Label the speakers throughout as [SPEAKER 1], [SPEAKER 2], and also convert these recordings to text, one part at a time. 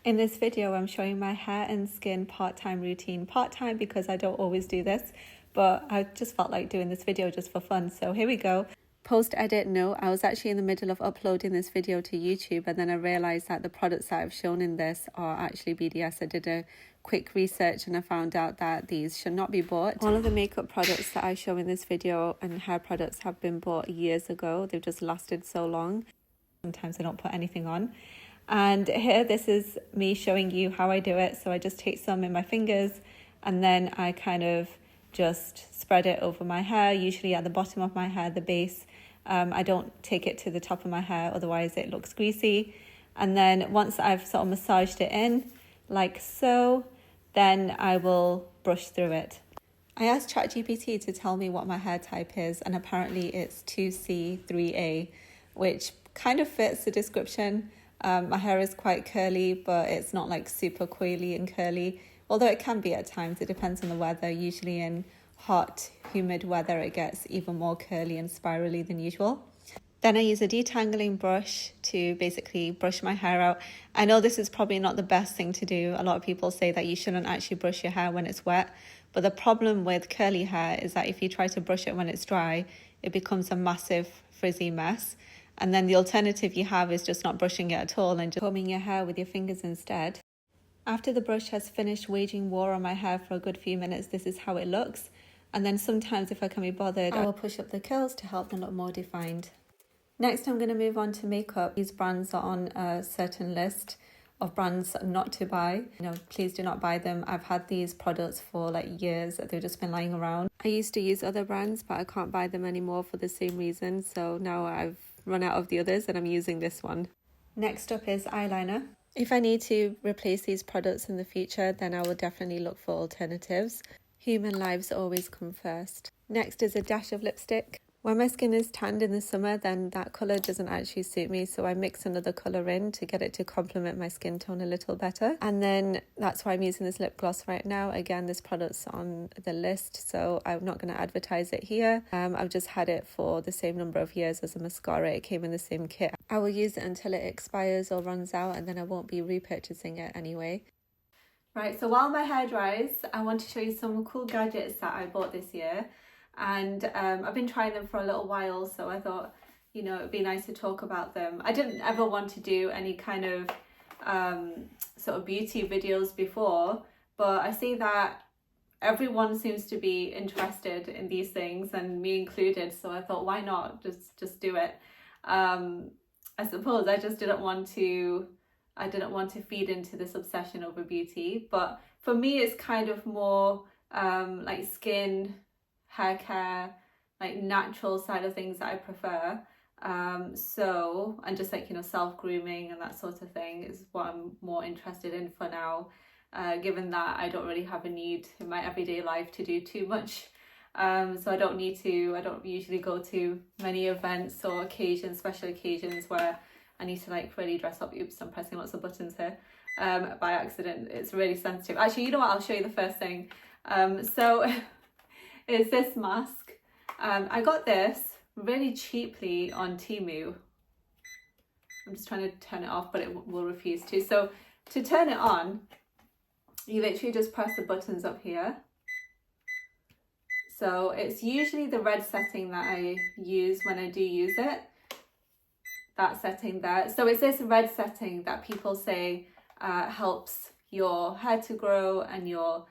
[SPEAKER 1] In this video, I'm showing my hair and skin part-time routine. Part-time because I don't always do this, but I just felt like doing this video just for fun. So here we go. Post-edit note, I was actually in the middle of uploading this video to YouTube, and then I realized that the products that I've shown in this are actually BDS. I did a quick research and I found out that these should not be bought. All of the makeup products that I show in this video and hair products have been bought years ago. They've just lasted so long. Sometimes I don't put anything on. And here, this is me showing you how I do it. So I just take some in my fingers and then I kind of just spread it over my hair, usually at the bottom of my hair, the base. I don't take it to the top of my hair, otherwise it looks greasy. And then once I've sort of massaged it in, like so, then I will brush through it. I asked ChatGPT to tell me what my hair type is, and apparently it's 2C3A, which kind of fits the description. My hair is quite curly, but it's not like super coily and curly, although it can be at times. It depends on the weather. Usually in hot, humid weather, it gets even more curly and spirally than usual. Then I use a detangling brush to basically brush my hair out. I know this is probably not the best thing to do. A lot of people say that you shouldn't actually brush your hair when it's wet, but the problem with curly hair is that if you try to brush it when it's dry, it becomes a massive frizzy mess. And then the alternative you have is just not brushing it at all and just combing your hair with your fingers instead. After the brush has finished waging war on my hair for a good few minutes, this is how it looks. And then sometimes if I can be bothered, I will push up the curls to help them look more defined. Next, I'm going to move on to makeup. These brands are on a certain list of brands not to buy. Please do not buy them. I've had these products for like years. They've just been lying around. I used to use other brands, but I can't buy them anymore for the same reason. So now I've run out of the others and I'm using this one. Next up is eyeliner. If I need to replace these products in the future, then I will definitely look for alternatives. Human lives always come first. Next is a dash of lipstick. When my skin is tanned in the summer, then that colour doesn't actually suit me, so I mix another colour in to get it to complement my skin tone a little better. And then that's why I'm using this lip gloss right now. Again, this product's on the list, so I'm not going to advertise it here. I've just had it for the same number of years as a mascara. It came in the same kit. I will use it until it expires or runs out, and then I won't be repurchasing it anyway. Right, so while my hair dries, I want to show you some cool gadgets that I bought this year. And I've been trying them for a little while, so I thought, it'd be nice to talk about them. I didn't ever want to do any kind of sort of beauty videos before, but I see that everyone seems to be interested in these things, and me included, so I thought, why not just do it. I suppose I just didn't want to feed into this obsession over beauty, but for me it's kind of more like skin, hair care, like natural side of things that I prefer. And just like, self-grooming and that sort of thing is what I'm more interested in for now, given that I don't really have a need in my everyday life to do too much. So I don't usually go to many events or special occasions where I need to like really dress up. Oops, I'm pressing lots of buttons here by accident. It's really sensitive. Actually, you know what? I'll show you the first thing. Is this mask. I got this really cheaply on Temu. I'm just trying to turn it off, but it will refuse to. So to turn it on, you literally just press the buttons up here. So it's usually the red setting that I use when I do use it. That setting there. So it's this red setting that people say helps your hair to grow and your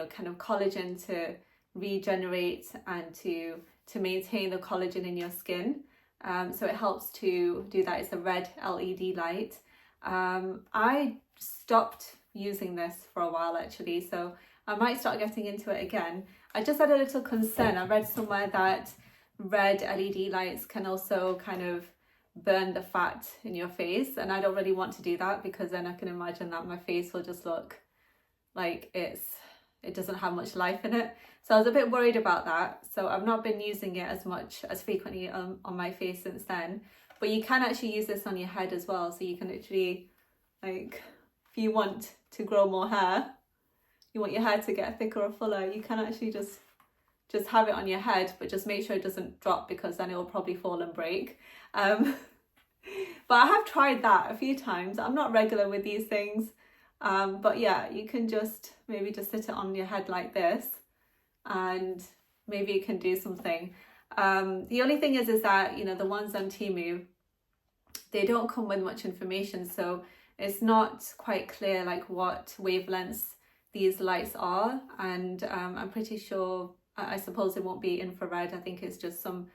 [SPEAKER 1] kind of collagen to regenerate and to maintain the collagen in your skin. So it helps to do that. It's a red LED light. I stopped using this for a while actually, so I might start getting into it again. I just had a little concern. I read somewhere that red LED lights can also kind of burn the fat in your face, and I don't really want to do that, because then I can imagine that my face will just look like it doesn't have much life in it. So I was a bit worried about that. So I've not been using it as frequently on my face since then. But you can actually use this on your head as well. So you can literally, like, if you want to grow more hair, you want your hair to get thicker or fuller, you can actually just have it on your head, but just make sure it doesn't drop, because then it will probably fall and break. But I have tried that a few times. I'm not regular with these things. But yeah, you can just maybe just sit it on your head like this, and maybe it can do something. The only thing is that, you know, the ones on Temu, they don't come with much information, so it's not quite clear like what wavelengths these lights are, and I'm pretty sure, I suppose it won't be infrared. I think it's just some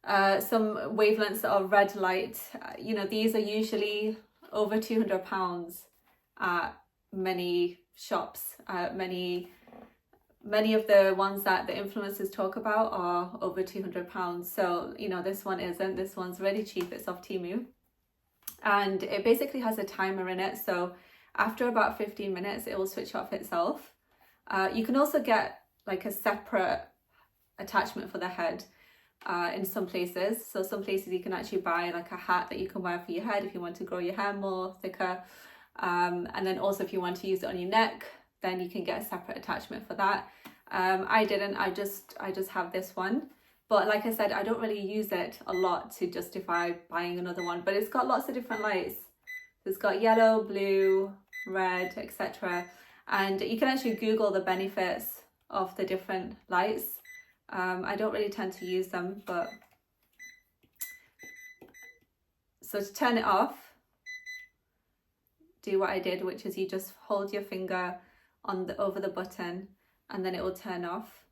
[SPEAKER 1] wavelengths of red light. You know, these are usually over £200 at many shops. Many of the ones that the influencers talk about are over £200. So, you know, this one isn't. This one's really cheap. It's off Temu. And it basically has a timer in it. So after about 15 minutes, it will switch off itself. You can also get like a separate attachment for the head in some places. So some places you can actually buy like a hat that you can wear for your head if you want to grow your hair more thicker. And then also if you want to use it on your neck, then you can get a separate attachment for that. I didn't, I just have this one. But like I said, I don't really use it a lot to justify buying another one, but it's got lots of different lights. It's got yellow, blue, red, etc. And you can actually Google the benefits of the different lights. I don't really tend to use them, but so to turn it off, do what I did, which is you just hold your finger on over the button and then it will turn off.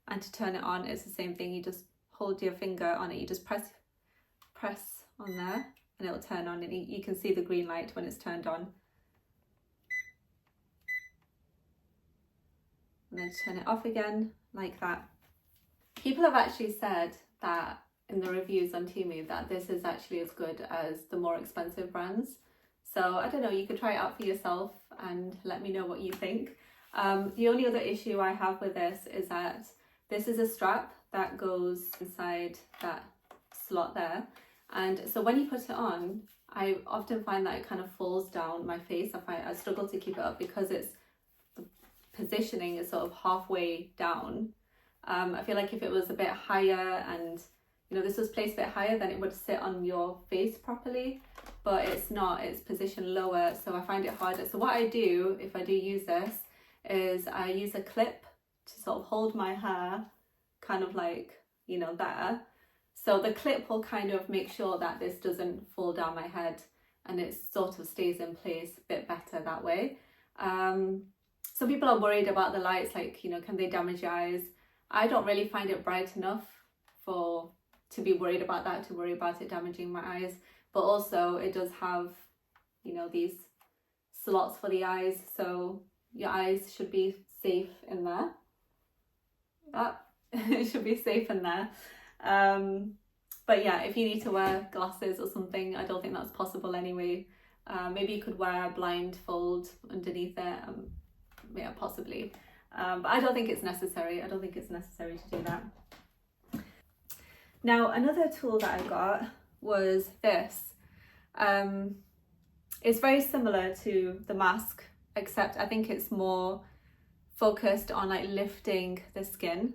[SPEAKER 1] And to turn it on, it's the same thing. You just hold your finger on it, you just press on there and it will turn on, and you can see the green light when it's turned on. And then turn it off again like that. People have actually said that in the reviews on Temu that this is actually as good as the more expensive brands. So I don't know, you could try it out for yourself and let me know what you think. The only other issue I have with this is that this is a strap that goes inside that slot there. And so when you put it on, I often find that it kind of falls down my face. I struggle to keep it up because the positioning is sort of halfway down. I feel like if it was a bit higher and, you know, this was placed a bit higher, then it would sit on your face properly, but it's not, it's positioned lower, so I find it harder. So what I do, if I do use this, is I use a clip to sort of hold my hair kind of like, you know, there. So the clip will kind of make sure that this doesn't fall down my head and it sort of stays in place a bit better that way. Some people are worried about the lights, like, you know, can they damage your eyes? I don't really find it bright enough to be worried about that, to worry about it damaging my eyes. But also it does have, you know, these slots for the eyes, so your eyes should be safe in there. It should be safe in there. But yeah, if you need to wear glasses or something, I don't think that's possible anyway. Maybe you could wear a blindfold underneath it, yeah, possibly. But I don't think it's necessary. I don't think it's necessary to do that. Now, another tool that I got was this. It's very similar to the mask, except I think it's more focused on like lifting the skin.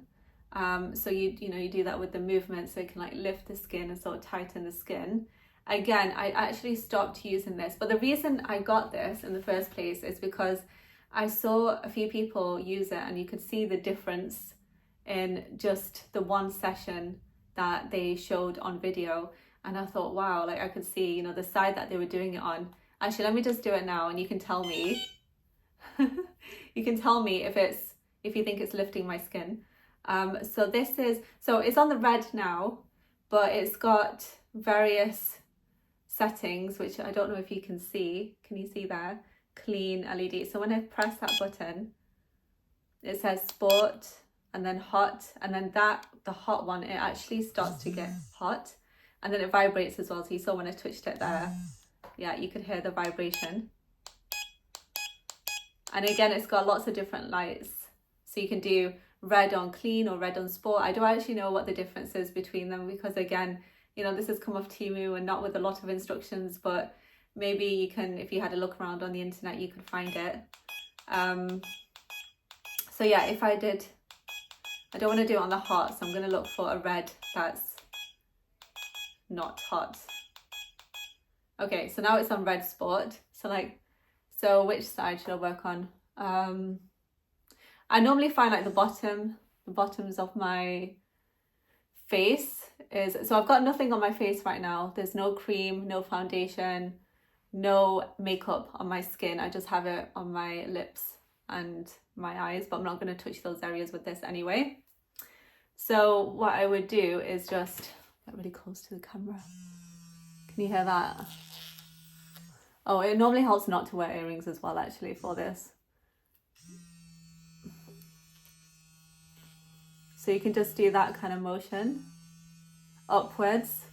[SPEAKER 1] So you do that with the movement, so you can like lift the skin and sort of tighten the skin. Again, I actually stopped using this, but the reason I got this in the first place is because I saw a few people use it and you could see the difference in just the one session that they showed on video. And I thought, wow, like I could see, you know, the side that they were doing it on. Actually, let me just do it now and you can tell me. You can tell me if you think it's lifting my skin. So it's on the red now, but it's got various settings, which I don't know if you can see. Can you see there? Clean LED. So when I press that button, it says sport and then hot, and then the hot one, it actually starts to get hot, and then it vibrates as well. So you saw when I twitched it there, yeah, you could hear the vibration. And again, it's got lots of different lights, so you can do red on clean or red on sport. I don't actually know what the difference is between them, because again, you know, this has come off Temu and not with a lot of instructions, but maybe you can, if you had a look around on the internet, you could find it. So yeah, if I don't want to do it on the hot, so I'm going to look for a red that's not hot. Okay, so now it's on red spot. So which side should I work on? I normally find like the bottoms of my face is, so I've got nothing on my face right now. There's no cream, no foundation, no makeup on my skin. I just have it on my lips and my eyes, but I'm not going to touch those areas with this anyway. So what I would do is just get really close to the camera. Can you hear that? Oh, it normally helps not to wear earrings as well, actually, for this. So you can just do that kind of motion upwards.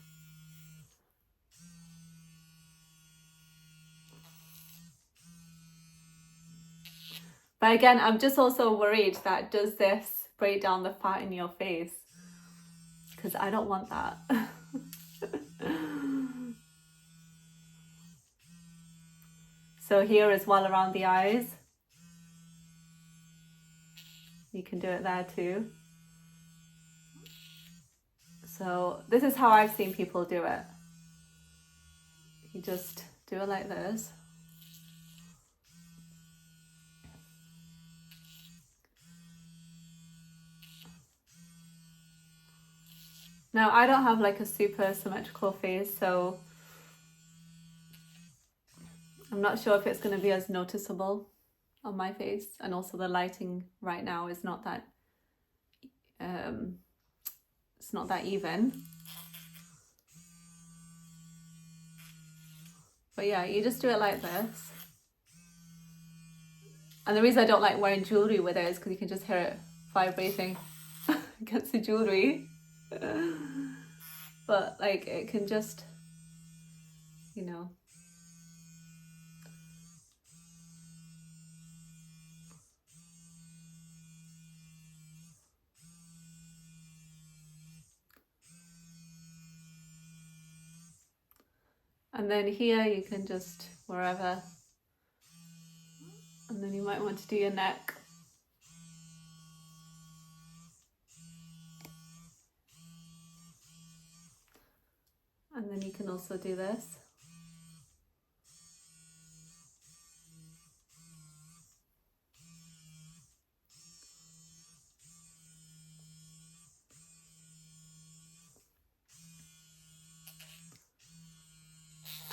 [SPEAKER 1] But again, I'm just also worried that does this break down the fat in your face? Because I don't want that. So here as well around the eyes. You can do it there too. So this is how I've seen people do it. You just do it like this. Now I don't have like a super symmetrical face, so I'm not sure if it's going to be as noticeable on my face, and also the lighting right now is not that it's not that even. But yeah, you just do it like this. And the reason I don't like wearing jewelry with it is because you can just hear it vibrating against the jewelry. But like it can just, you know. And then here you can just wherever. And then you might want to do your neck. And then you can also do this.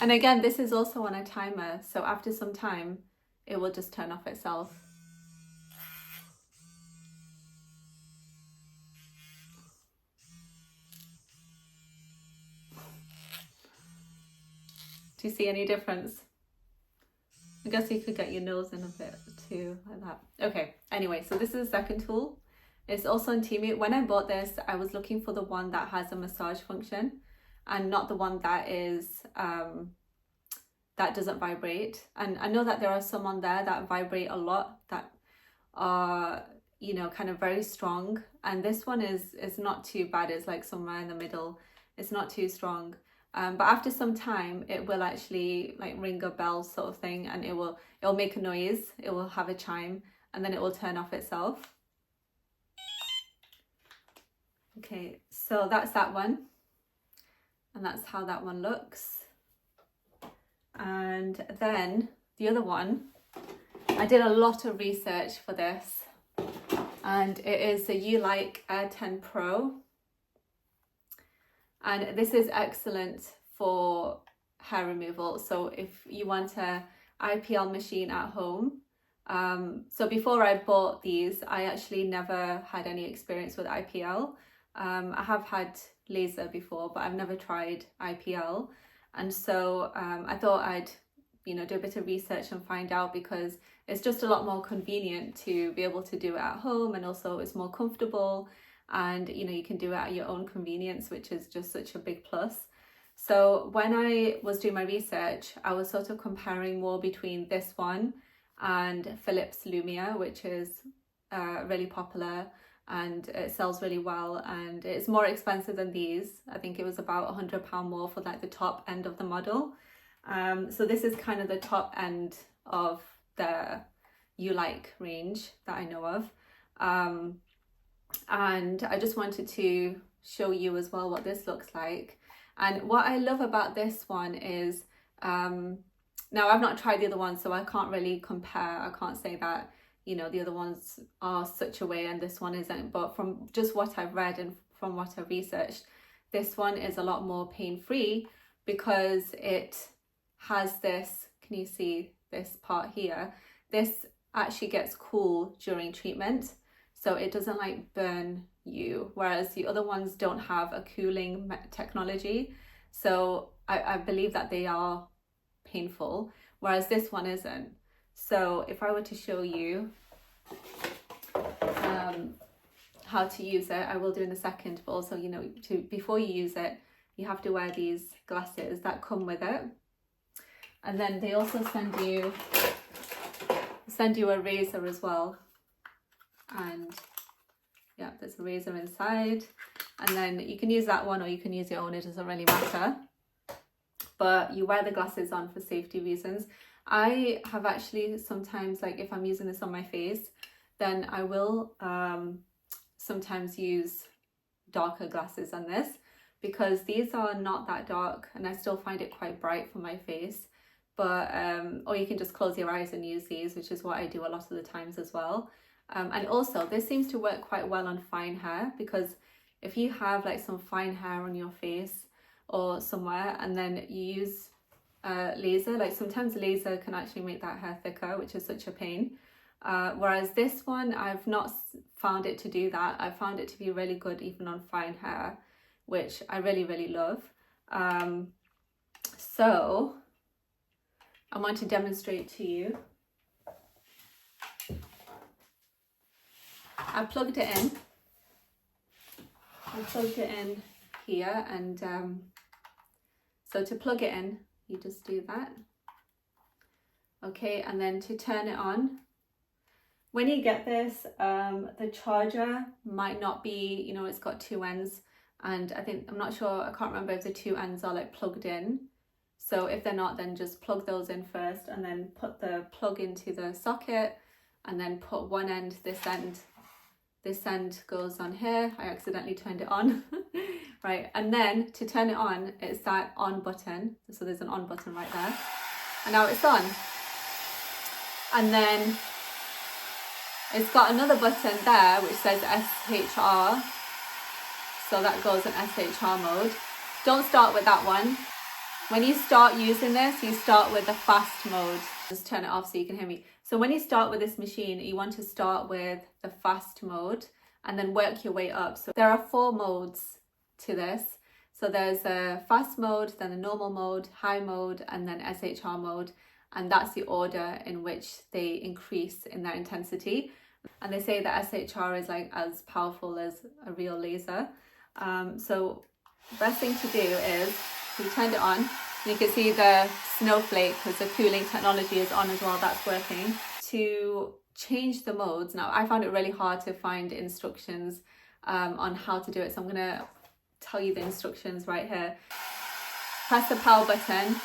[SPEAKER 1] And again, this is also on a timer, so after some time, it will just turn off itself. Do you see any difference? I guess you could get your nose in a bit too, like that. Okay, anyway, so this is the second tool. It's also on Temu. When I bought this, I was looking for the one that has a massage function and not the one that is that doesn't vibrate. And I know that there are some on there that vibrate a lot, that are, you know, kind of very strong. And this one is not too bad. It's like somewhere in the middle. It's not too strong. But after some time, it will actually like ring a bell sort of thing, and it'll make a noise. It will have a chime, and then it will turn off itself. Okay, so that's that one, and that's how that one looks. And then the other one, I did a lot of research for this, and it is the Ulike Air 10 Pro. And this is excellent for hair removal. So if you want a IPL machine at home, so before I bought these, I actually never had any experience with IPL. I have had laser before, but I've never tried IPL. And so I thought I'd, you know, do a bit of research and find out, because it's just a lot more convenient to be able to do it at home, and also it's more comfortable, and you know, you can do it at your own convenience, which is just such a big plus. So when I was doing my research, I was sort of comparing more between this one and Philips Lumia, which is really popular and it sells really well, and it's more expensive than these. I think it was about £100 more for like the top end of the model. So this is kind of the top end of the Ulike range that I know of. And I just wanted to show you as well what this looks like. And what I love about this one is Now I've not tried the other ones, so I can't really compare. I can't say that, you know, the other ones are such a way and this one isn't, but from just what I've read and from what I've researched, this one is a lot more pain-free because it has this, can you see this part here? This actually gets cool during treatment, so it doesn't like burn you, whereas the other ones don't have a cooling technology. So I believe that they are painful, whereas this one isn't. So if I were to show you how to use it, I will do in a second, but also, you know, before you use it, you have to wear these glasses that come with it. And then they also send you a razor as well. And yeah, there's a razor inside. And then you can use that one or you can use your own, it doesn't really matter. But you wear the glasses on for safety reasons. I have actually sometimes, like if I'm using this on my face, then I will sometimes use darker glasses than this, because these are not that dark and I still find it quite bright for my face. But or you can just close your eyes and use these, which is what I do a lot of the times as well. And also this seems to work quite well on fine hair, because if you have like some fine hair on your face or somewhere and then you use laser, like sometimes laser can actually make that hair thicker, which is such a pain. Whereas this one, I've not found it to do that. I found it to be really good even on fine hair, which I really, really love. So I want to demonstrate to you. I plugged it in. Here, and so to plug it in, you just do that. Okay, and then to turn it on, when you get this, the charger might not be, you know, it's got two ends, and I'm not sure, I can't remember if the two ends are like plugged in. So if they're not, then just plug those in first and then put the plug into the socket and then put one end, this end goes on here. I accidentally turned it on. Right, and then to turn it on, it's that on button. So there's an on button right there. And now it's on. And then it's got another button there which says SHR. So that goes in SHR mode. Don't start with that one. When you start using this, you start with the fast mode. Just turn it off so you can hear me. So when you start with this machine, you want to start with the fast mode and then work your way up. So there are 4 modes to this. So there's a fast mode, then a normal mode, high mode, and then SHR mode. And that's the order in which they increase in their intensity. And they say that SHR is like as powerful as a real laser. So best thing to do is, you turned it on, and you can see the snowflake because the cooling technology is on as well, that's working. To change the modes, now I found it really hard to find instructions on how to do it, so I'm going to tell you the instructions right here. Press the power button,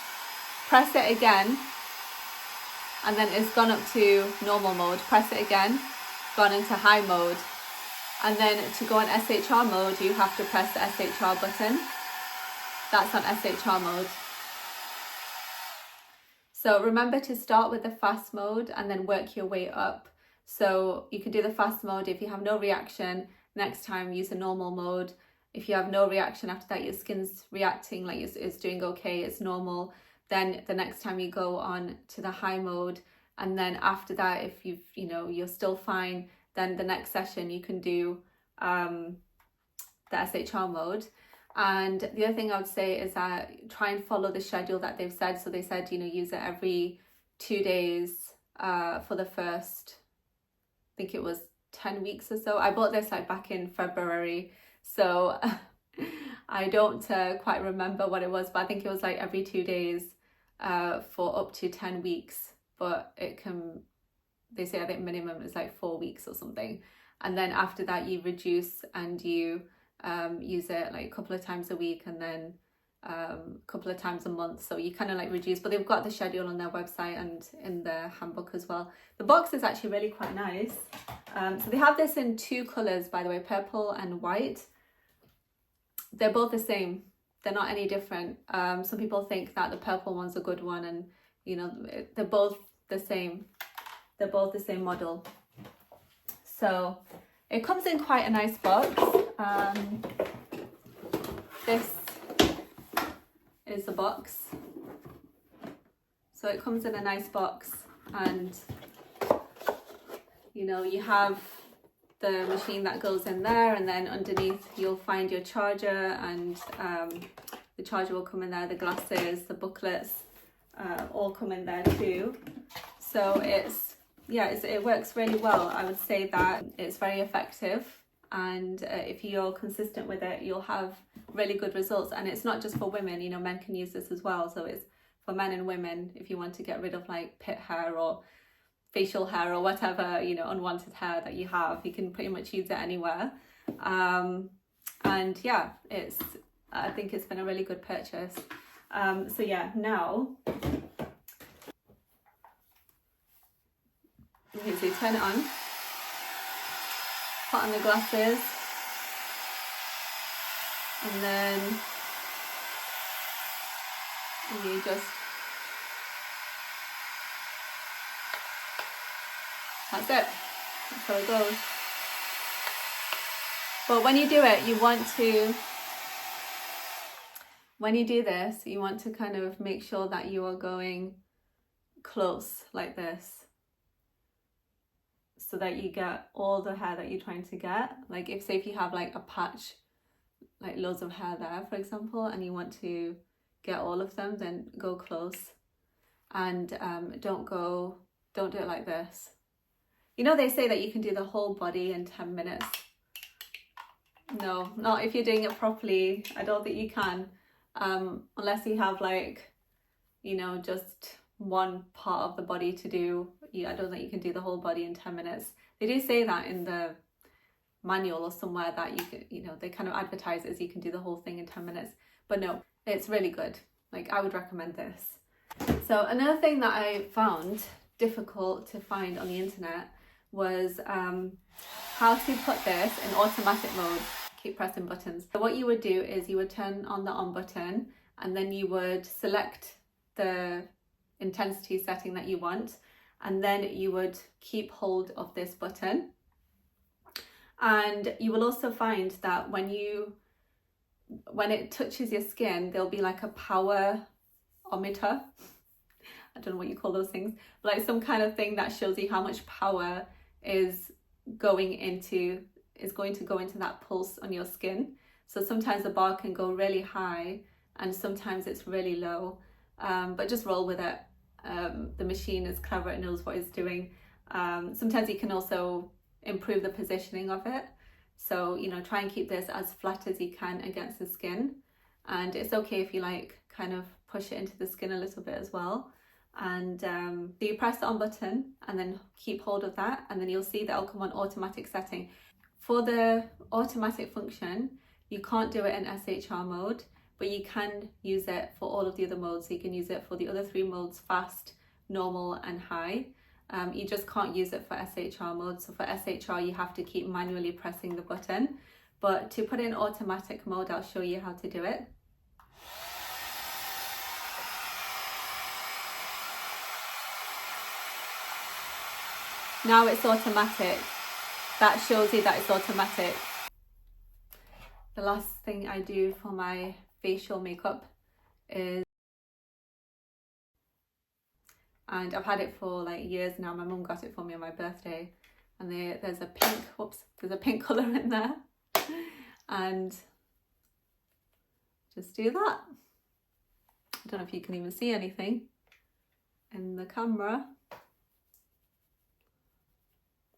[SPEAKER 1] press it again, and then it's gone up to normal mode. Press it again, gone into high mode. And then to go on SHR mode, you have to press the SHR button. That's on SHR mode. So remember to start with the fast mode and then work your way up. So you can do the fast mode. If you have no reaction, next time use a normal mode. If you have no reaction after that, your skin's reacting, like it's doing okay, it's normal, then the next time you go on to the high mode. And then after that, if you're still fine, then the next session you can do the SHR mode. And the other thing I would say is that try and follow the schedule that they've said. So they said, use it every 2 days for the first, I think it was 10 weeks or so. I bought this like back in February, so I don't quite remember what it was, but I think it was like every 2 days for up to 10 weeks. But they say I think minimum is like 4 weeks or something. And then after that you reduce and you use it like a couple of times a week and then a couple of times a month. So you kind of like reduce, but they've got the schedule on their website and in the handbook as well. The box is actually really quite nice. So they have this in 2 colors, by the way, purple and white. They're both the same. they're not any different. Some people think that the purple one's a good one, and you know, they're both the same. They're both the same model. So it comes in quite a nice box. This is the box. So it comes in a nice box, and you know, you have the machine that goes in there, and then underneath you'll find your charger, and the charger will come in there, the glasses, the booklets, all come in there too. So it works really well. I would say that it's very effective, and if you're consistent with it, you'll have really good results. And it's not just for women, you know, men can use this as well. So it's for men and women if you want to get rid of like pit hair or facial hair or whatever, you know, unwanted hair that you have. You can pretty much use it anywhere. And yeah, I think it's been a really good purchase. So yeah, now okay, so you turn it on, put on the glasses, and then you just, that's it, that's how it goes. But when you do it, when you do this, you want to kind of make sure that you are going close like this, so that you get all the hair that you're trying to get. Like if you have like a patch, like loads of hair there, for example, and you want to get all of them, then go close, and don't do it like this. You know, they say that you can do the whole body in 10 minutes. No, not if you're doing it properly. I don't think you can, unless you have like, you know, just one part of the body to do. I don't think you can do the whole body in 10 minutes. They do say that in the manual or somewhere, that you can, you know, they kind of advertise it as you can do the whole thing in 10 minutes. But no, it's really good. Like, I would recommend this. So another thing that I found difficult to find on the internet was how to put this in automatic mode. Keep pressing buttons. So what you would do is you would turn on the on button, and then you would select the intensity setting that you want, and then you would keep hold of this button. And you will also find that when it touches your skin, there'll be like a power ometer. I don't know what you call those things, but like some kind of thing that shows you how much power is going to go into that pulse on your skin. So sometimes the bar can go really high, and sometimes it's really low, but just roll with it. The machine is clever, it knows what it's doing. Sometimes you can also improve the positioning of it. So, you know, try and keep this as flat as you can against the skin. And it's okay if you like kind of push it into the skin a little bit as well. And so you press the on button and then keep hold of that, and then you'll see that it'll come on automatic setting. For the automatic function, you can't do it in SHR mode, but you can use it for all of the other modes. So you can use it for the other 3 modes: fast, normal and high. You just can't use it for SHR mode. So for SHR, you have to keep manually pressing the button. But to put it in automatic mode, I'll show you how to do it. Now it's automatic. That shows you that it's automatic. The last thing I do for my facial makeup is, and I've had it for like years now. My mum got it for me on my birthday, and there's a pink colour in there, and just do that. I don't know if you can even see anything in the camera.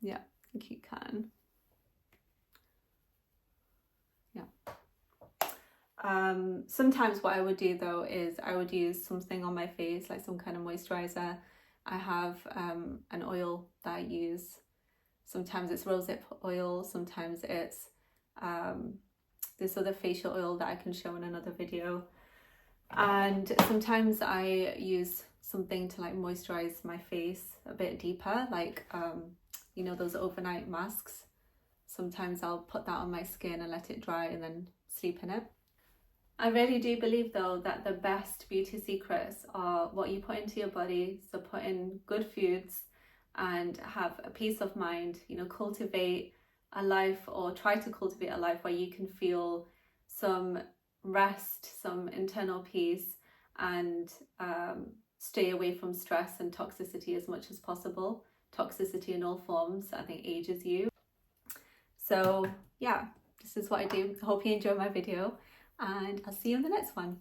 [SPEAKER 1] Yeah, I think you can. Yeah. Sometimes what I would do though is I would use something on my face, like some kind of moisturizer. I have an oil that I use. Sometimes it's rosehip oil, sometimes it's this other facial oil that I can show in another video. And sometimes I use something to like moisturize my face a bit deeper, like you know, those overnight masks. Sometimes I'll put that on my skin and let it dry and then sleep in it. I really do believe though that the best beauty secrets are what you put into your body. So put in good foods and have a peace of mind, you know, cultivate a life, or try to cultivate a life where you can feel some rest, some internal peace, and stay away from stress and toxicity as much as possible. Toxicity in all forms, I think, ages you. So yeah, this is what I do. I hope you enjoy my video, and I'll see you in the next one.